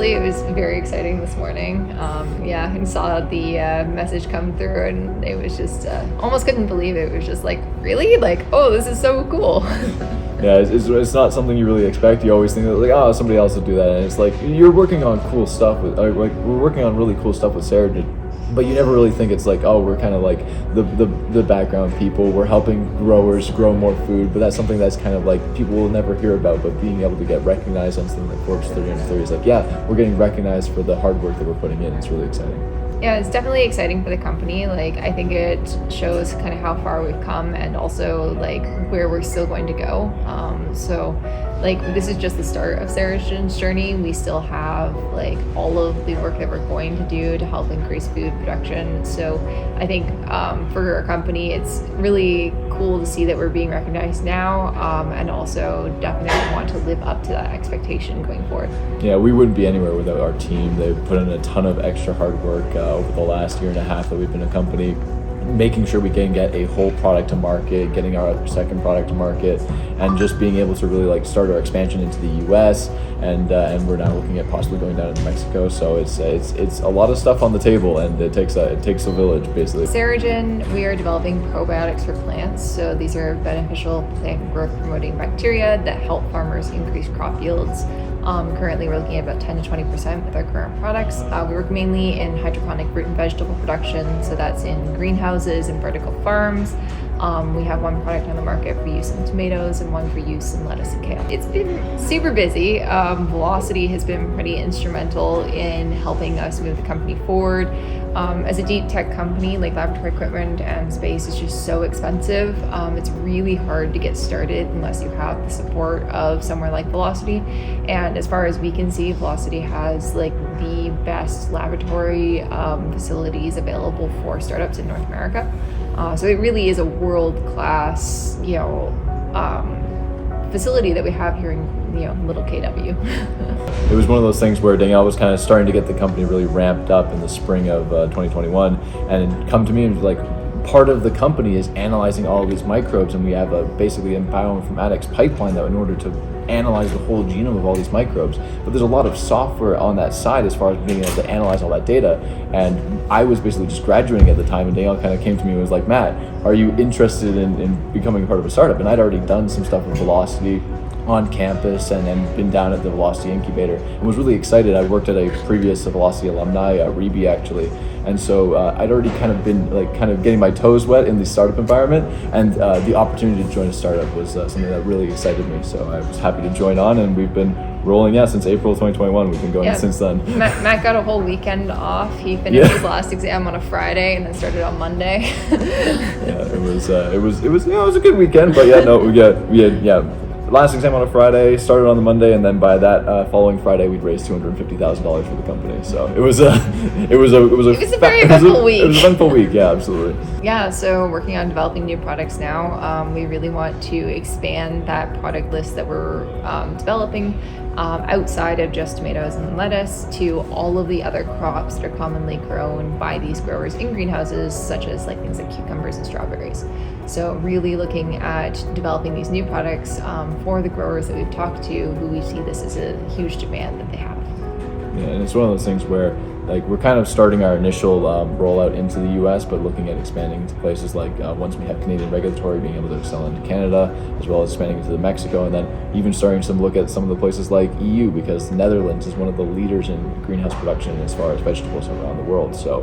honestly, it was very exciting this morning. And saw the message come through, and it was just almost couldn't believe it. It was just like, really? Like, oh, this is so cool. Yeah, it's not something you really expect. You always think that, like, oh, somebody else will do that, and it's like you're working on cool stuff with, like, we're working on really cool stuff with Ceragen, but you never really think it's like, oh, we're kind of like the background people. We're helping growers grow more food, but that's something that's kind of like people will never hear about. But being able to get recognized on something like Forbes 30 under 30 is like, yeah, we're getting recognized for the hard work that we're putting in. It's really exciting. Yeah, it's definitely exciting for the company. Like, I think it shows kind of how far we've come and also like where we're still going to go. So like, this is just the start of Ceragen's journey. We still have like all of the work that we're going to do to help increase food production. So I think for our company, it's really cool to see that we're being recognized now, and also definitely want to live up to that expectation going forward. Yeah, we wouldn't be anywhere without our team. They've put in a ton of extra hard work over the last year and a half that we've been a company, making sure we can get a whole product to market, getting our second product to market, and just being able to really like start our expansion into the US, and we're now looking at possibly going down into Mexico. So it's a lot of stuff on the table, and it takes a village basically. Ceragen, we are developing probiotics for plants. So these are beneficial plant growth promoting bacteria that help farmers increase crop yields. Currently, we're looking at about 10 to 20% with our current products. We work mainly in hydroponic fruit and vegetable production, so that's in greenhouses and vertical farms. We have one product on the market for use in tomatoes and one for use in lettuce and kale. It's been super busy. Velocity has been pretty instrumental in helping us move the company forward. As a deep tech company, like laboratory equipment and space is just so expensive. It's really hard to get started unless you have the support of somewhere like Velocity. And as far as we can see, Velocity has like the best laboratory facilities available for startups in North America. So it really is a world-class, facility that we have here in little KW. It was one of those things where Danielle was kind of starting to get the company really ramped up in the spring of 2021, and come to me and was like, part of the company is analyzing all of these microbes, and we have basically a bioinformatics pipeline that in order to analyze the whole genome of all these microbes. But there's a lot of software on that side as far as being able to analyze all that data. And I was basically just graduating at the time, and Danielle kind of came to me and was like, Matt, are you interested in becoming part of a startup? And I'd already done some stuff with Velocity on campus and been down at the Velocity Incubator and was really excited. I worked at a previous Velocity alumni, Reby actually, and so I'd already kind of been like kind of getting my toes wet in the startup environment, and the opportunity to join a startup was something that really excited me. So I was happy to join on, and we've been rolling since April 2021. We've been going since then. Matt got a whole weekend off. He finished his last exam on a Friday and then started on Monday. It was a good weekend, but we had last exam on a Friday, started on the Monday, and then by that following Friday, we'd raised $250,000 for the company. So it was a very eventful week. It was an eventful week, yeah, absolutely. Yeah, so working on developing new products now. We really want to expand that product list that we're developing outside of just tomatoes and lettuce to all of the other crops that are commonly grown by these growers in greenhouses, such as like things like cucumbers and strawberries. So really looking at developing these new products for the growers that we've talked to, who we see this as a huge demand that they have. Yeah, and it's one of those things where like we're kind of starting our initial rollout into the US, but looking at expanding to places like once we have Canadian regulatory, being able to sell into Canada, as well as expanding into Mexico, and then even starting to look at some of the places like EU, because the Netherlands is one of the leaders in greenhouse production as far as vegetables around the world. So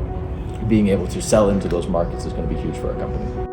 being able to sell into those markets is going to be huge for our company.